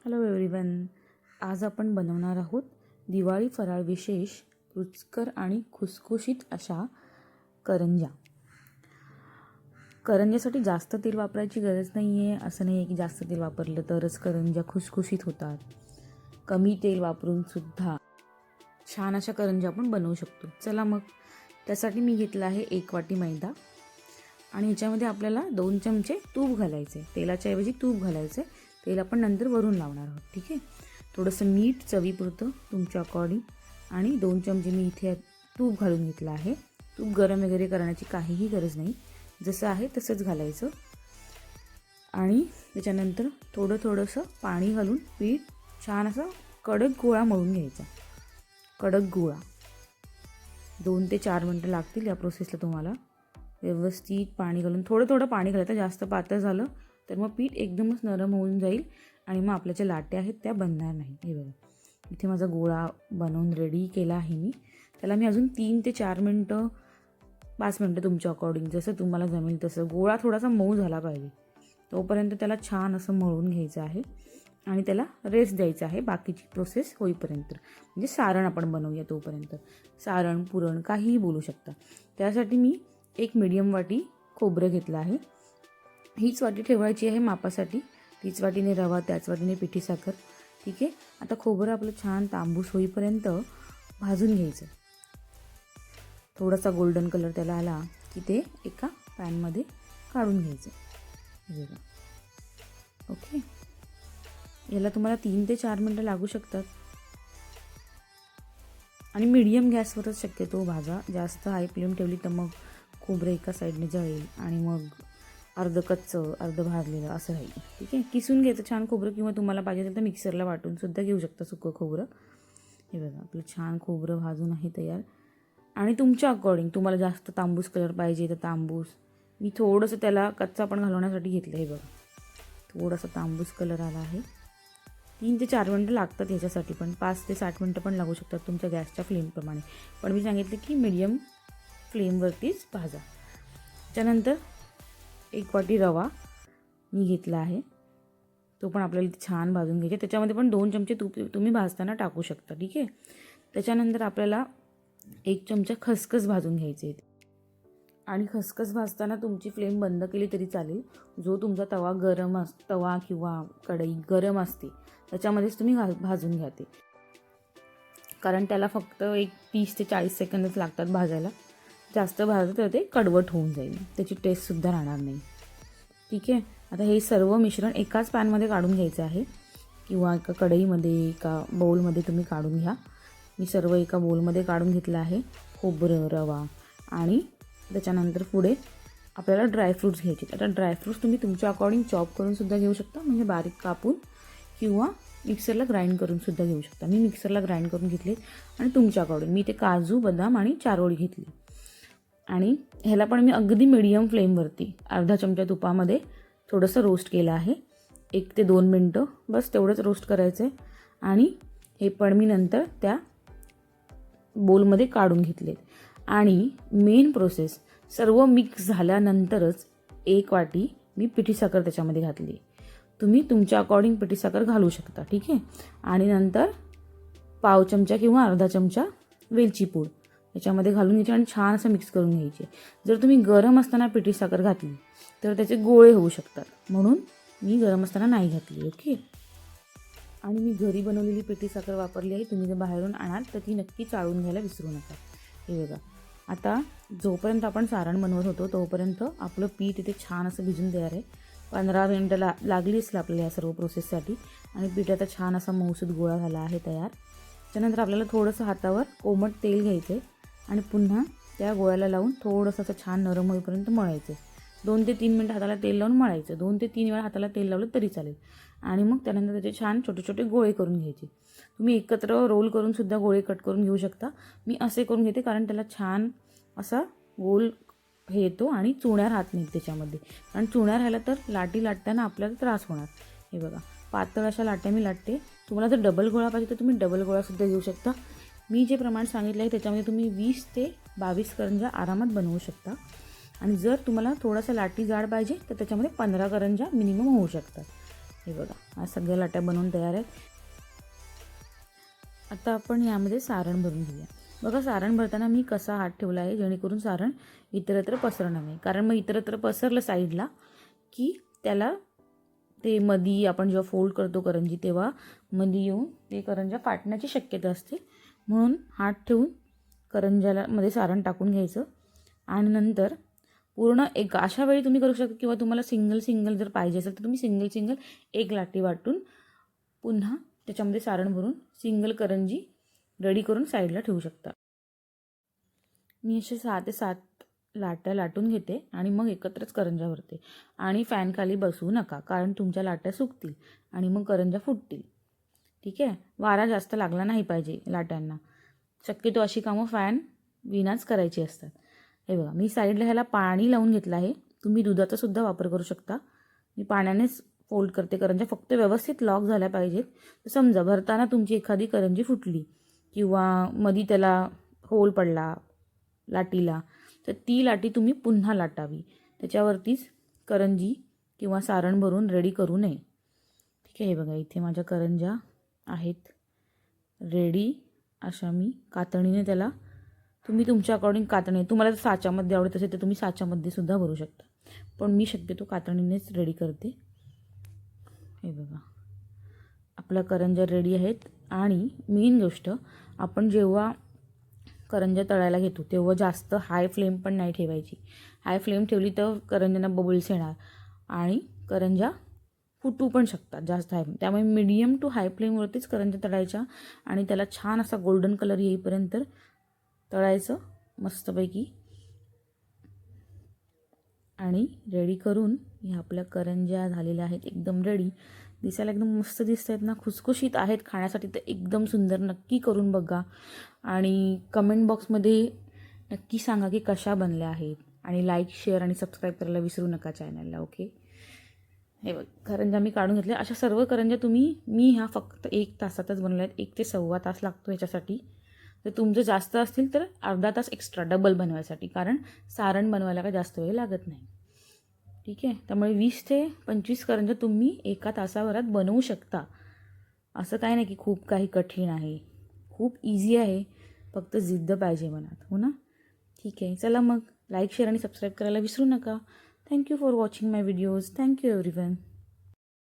Hello everyone. आज आपण बनवणार आहोत दिवाळी फराळ विशेष रुचकर आणि खुसखुशीत अशा करंज्या. करंज्यासाठी जास्त तेल वापरायची गरज नाही आहे. असं नाही आहे की जास्त तेल वापरलं तरच करंज्या खुसखुशीत होतात. कमी तेल वापरून सुद्धा छान अशा करंज्या आपण बनवू शकतो. चला मग, त्यासाठी मी घेतला आहे 1 वाटी मैदा आणि ह्याच्यामध्ये आपल्याला 2 चमचे तूप घालायचे. तेलाच्या ऐवजी तूप घालायचे. तेल आपण नंतर वरून लावणार आहोत. ठीक आहे. थोडंसं मीठ चवीपुरतं तुमच्या अकॉर्डिंग आणि 2 चमचे मी इथे तूप घालून घेतलं आहे. तूप गरम वगैरे करण्याची काहीही गरज नाही, जसं आहे तसंच घालायचं. आणि त्याच्यानंतर थोडंसं पाणी घालून पीठ छान असं कडक गोळा मळून घ्यायचा. कडक गोळा 2 ते 4 मिनटं लागतील या प्रोसेसला तुम्हाला. व्यवस्थित पाणी घालून थोडं पाणी घालायचं. जास्त पातळ झालं तर मग पीठ एकदमच नरम होऊन जाईल आणि मग आपल्या ज्या लाट्या आहेत त्या बनणार नाही. हे बघा, इथे माझा गोळा बनवून रेडी केला आहे मी. त्याला मी अजून 3 ते 4 मिनटं 5 मिनटं तुमच्या अकॉर्डिंग जसं तुम्हाला जमेल तसं. गोळा थोडासा मऊ झाला पाहिजे तोपर्यंत त्याला छान असं मळून घ्यायचं आहे आणि त्याला रेस्ट द्यायचा आहे बाकीची प्रोसेस होईपर्यंत. म्हणजे सारण आपण बनवूया तोपर्यंत. सारण, पुरण काहीही बोलू शकता. त्यासाठी मी 1 मीडियम वाटी खोबरं घेतलं आहे. हीच वाटी ठेवायची आहे मापासाठी. तीच वाटीने रवा, त्याच वाटीने पिठी साखर. ठीक आहे. आता खोबरं आपलं छान तांबूस होईपर्यंत भाजून घ्यायचं. थोडासा गोल्डन कलर त्याला आला की ते एका पॅनमध्ये काढून घ्यायचं. हे बघा. ओके. याला तुम्हाला 3 ते 4 मिनटं लागू शकतात आणि मीडियम गॅसवरच शक्यतो भाजा. जास्त हाय फ्लेम ठेवली तर मग खोबरं एका साईडने जळेल आणि मग अर्ध कच्चं अर्ध भाजलेलं असं राहील. ठीक आहे. किसून घ्यायचं छान खोबरं, किंवा तुम्हाला पाहिजे असेल तर मिक्सरला वाटून सुद्धा घेऊ शकता सुकं खोबरं. हे बघा, आपलं छान खोबरं भाजून आहे तयार. आणि तुमच्या अकॉर्डिंग तुम्हाला जास्त तांबूस कलर पाहिजे तर तांबूस. मी थोडंसं त्याला कच्चा पण घालवण्यासाठी घेतलं. हे बघा, थोडासा तांबूस कलर आला आहे. 3 ते 4 मिनटं लागतात ह्याच्यासाठी, पण 5 ते 60 मिनटं पण लागू शकतात तुमच्या गॅसच्या फ्लेमप्रमाणे. पण मी सांगितले की मीडियम फ्लेमवरतीच भाजा. त्यानंतर 1 वाटी रवा मी घेतला आहे. तो पण आपल्याला छान भाजून घ्यायचा. त्याच्यामध्ये पण 2 चमचे तूप तुम्ही भाजताना टाकू शकता. ठीक आहे. त्याच्यानंतर आपल्याला 1 चमचा खसखस भाजून घ्यायचे. आणि खसखस भाजताना तुमची फ्लेम बंद केली तरी चालेल. जो तुमचा तवा किंवा कढई गरम असते त्याच्यामध्येच तुम्ही भाजून घ्या ते. कारण त्याला फक्त 30 ते 40 सेकंदच लागतात भाजायला. जास्त भाजलं तर ते कडवट होऊन जाईल, त्याची टेस्टसुद्धा राहणार नाही. ठीक आहे. आता हे सर्व मिश्रण एकाच पॅनमध्ये काढून घ्यायचं आहे, किंवा एका कढईमध्ये एका बाउलमध्ये तुम्ही काढून घ्या. मी सर्व एका बाउलमध्ये काढून घेतलं आहे. खोबरं, रवा आणि त्याच्यानंतर पुढे आपल्याला ड्रायफ्रूट्स घ्यायचे. आता ड्रायफ्रूट्स तुम्ही तुमच्या अकॉर्डिंग चॉप करून सुद्धा घेऊ शकता, म्हणजे बारीक कापून, किंवा मिक्सरला ग्राइंड करून सुद्धा घेऊ शकता. मी मिक्सरला ग्राइंड करून घेतले. आणि तुमच्या अकॉर्डिंग मी ते काजू, बदाम आणि चारोळी घेतली. आणि ह्याला पण मी अगदी मीडियम फ्लेमवरती अर्धा चमचा तुपामध्ये थोडंसं रोस्ट केलं आहे. 1 ते 2 मिनटं बस तेवढंच रोस्ट करायचं आहे. आणि हे पण मी नंतर त्या बोलमध्ये काढून घेतले. आणि मेन प्रोसेस, सर्व मिक्स झाल्यानंतरच 1 वाटी मी पिठी साखर त्याच्यामध्ये घातली. तुम्ही तुमच्या अकॉर्डिंग पिठी साखर घालू शकता. ठीक आहे. आणि नंतर पाव चमचा किंवा अर्धा चमचा वेलची पूड याच्यामध्ये घालून घ्यायची आणि छान असं मिक्स करून घ्यायचे. जर तुम्ही गरम असताना पिठी साखर घातली तर त्याचे गोळे होऊ शकतात, म्हणून मी गरम असताना नाही घातली. ओके. आणि मी घरी बनवलेली पिठी साखर वापरली आहे. तुम्ही जर बाहेरून आणाल तर ती नक्की चाळून घ्यायला विसरू नका. हे बघा, आता जोपर्यंत आपण सारण बनवत होतो तोपर्यंत आपलं पीठ इथे छान असं भिजून तयार आहे. 15 मिनटं लागली असेल आपल्याला या सर्व प्रोसेससाठी. आणि पीठ आता छान असा मऊसूद गोळा झाला आहे तयार. त्यानंतर आपल्याला थोडंसं हातावर कोमट तेल घ्यायचं आहे आणि पुन्हा त्या गोळ्याला लावून थोडंसं असं छान नरम होईपर्यंत मळायचं. 2 ते 3 मिनटं हाताला तेल लावून मळायचं. 2 ते 3 वेळा हाताला तेल लावलं तरी चालेल. आणि मग त्यानंतर त्याचे छान छोटे छोटे गोळे करून घ्यायचे. तुम्ही एकत्र रोल करून सुद्धा गोळे कट करून घेऊ शकता. मी असे करून घेते कारण त्याला छान असा गोल हे येतो आणि चुण्या राहत नाहीत त्याच्यामध्ये. कारण चुण्या राहिल्या तर लाटी लाटताना आपल्याला त्रास होणार. हे बघा, पातळ अशा लाट्या मी लाटते. तुम्हाला जर डबल गोळा पाहिजे तर तुम्ही डबल गोळासुद्धा घेऊ शकता. मी जे प्रमाण सांगितलं आहे त्याच्यामध्ये तुम्ही 20 ते 22 करंज्या आरामात बनवू शकता. आणि जर तुम्हाला थोडासा लाटी जाड पाहिजे तर त्याच्यामध्ये 15 करंज्या मिनिमम होऊ शकतात. हे बघा, हा सगळ्या लाट्या बनवून तयार आहेत. आता आपण यामध्ये सारण भरून घेऊया. बघा, सारण भरताना मी कसा हात ठेवला आहे जेणेकरून सारण इतरत्र पसरणार नाही. कारण मग इतरत्र पसरलं साईडला की त्याला ते मधी आपण जेव्हा फोल्ड करतो करंजी तेव्हा मधी येऊन ते करंजा फाटण्याची शक्यता असते. म्हणून हात ठेवून करंजाला मध्ये सारण टाकून घ्यायचं आणि नंतर पूर्ण एक अशा वेळी तुम्ही करू शकता किंवा तुम्हाला सिंगल जर पाहिजे असेल तर तुम्ही सिंगल एक लाटी वाटून पुन्हा त्याच्यामध्ये सारण भरून सिंगल करंजी रेडी करून साईडला ठेवू शकता. मी असे 6 ते 7 लाट्या लाटून घेते आणि मग एकत्रच करंजा भरते. आणि फॅनखाली बसवू नका कारण तुमच्या लाट्या सुकतील आणि मग करंजा फुटतील. ठीक आहे, वारा जास्त लागला नाही पाहिजे लाट्यांना. शक्यतो अशी कामं फॅन विनाच करायची असतात. हे बघा, मी साईडला ह्याला पाणी लावून घेतलं आहे. तुम्ही दुधाचा सुद्धा वापर करू शकता. मी पाण्यानेच फोल्ड करते करंजा, फक्त व्यवस्थित लॉक झाल्या पाहिजेत. समजा भरताना तुमची एखादी करंजी फुटली किंवा मधी त्याला होल पडला लाटीला, तर ती लाटी तुम्ही पुन्हा लाटावी. त्याच्यावरतीच करंजी किंवा सारण भरून रेडी करू नये. ठीक आहे, हे बघा, इथे माझ्या करंजा आहेत रेडी. अशा मी कातणीने त्याला, तुम्ही तुमच्या अकॉर्डिंग कातणी, तुम्हाला जर साच्यामध्ये आवडत असेल तर तुम्ही साच्यामध्ये सुद्धा भरू शकता, पण मी शक्यतो कातणीनेच रेडी करते. हे बघा, आपल्या करंजा रेडी आहेत. आणि मेन गोष्ट, आपण जेव्हा करंजा तळायला घेतो तेव्हा जास्त हाय फ्लेम पण नाही ठेवायची. हाय फ्लेम ठेवली तर करंजांना बबल्स येणार आणि करंजा फुटू पण शकतात जास्त हाय. त्यामुळे मीडियम टू हाय फ्लेमवरतीच करंजा तळायच्या आणि त्याला छान असा गोल्डन कलर येईपर्यंत तळायचं मस्तपैकी. आणि रेडी करून ह्या आपल्या करंज्या झालेल्या आहेत, एकदम रेडी. दिसायला एकदम मस्त दिसत आहेत ना, खुसखुशीत आहेत खाण्यासाठी, तर एकदम सुंदर. नक्की करून बघा आणि कमेंट बॉक्समध्ये नक्की सांगा की कशा बनल्या आहेत. आणि लाईक, शेअर आणि सबस्क्राईब करायला विसरू नका चॅनलला. ओके, हे बघ, करंजा मी काढून घेतले. अशा सर्व करंजा मी ह्या फक्त 1 तासातच बनवल्या आहेत. 1 ते सव्वा तास लागतो ह्याच्यासाठी. तर तुमचं जास्त असतील तर अर्धा तास एक्स्ट्रा डबल बनवायसाठी, कारण सारण बनवायला काय जास्त वेळ लागत नाही. ठीक आहे, त्यामुळे 20 ते 25 करंजा तुम्ही एका तासाभरात बनवू शकता. असं काय नाही की खूप काही कठीण आहे, खूप इझी आहे. फक्त जिद्द पाहिजे मनात, हो ना. ठीक आहे, चला मग लाईक, शेअर आणि सबस्क्राईब करायला विसरू नका. Thank you for watching my videos. Thank you everyone.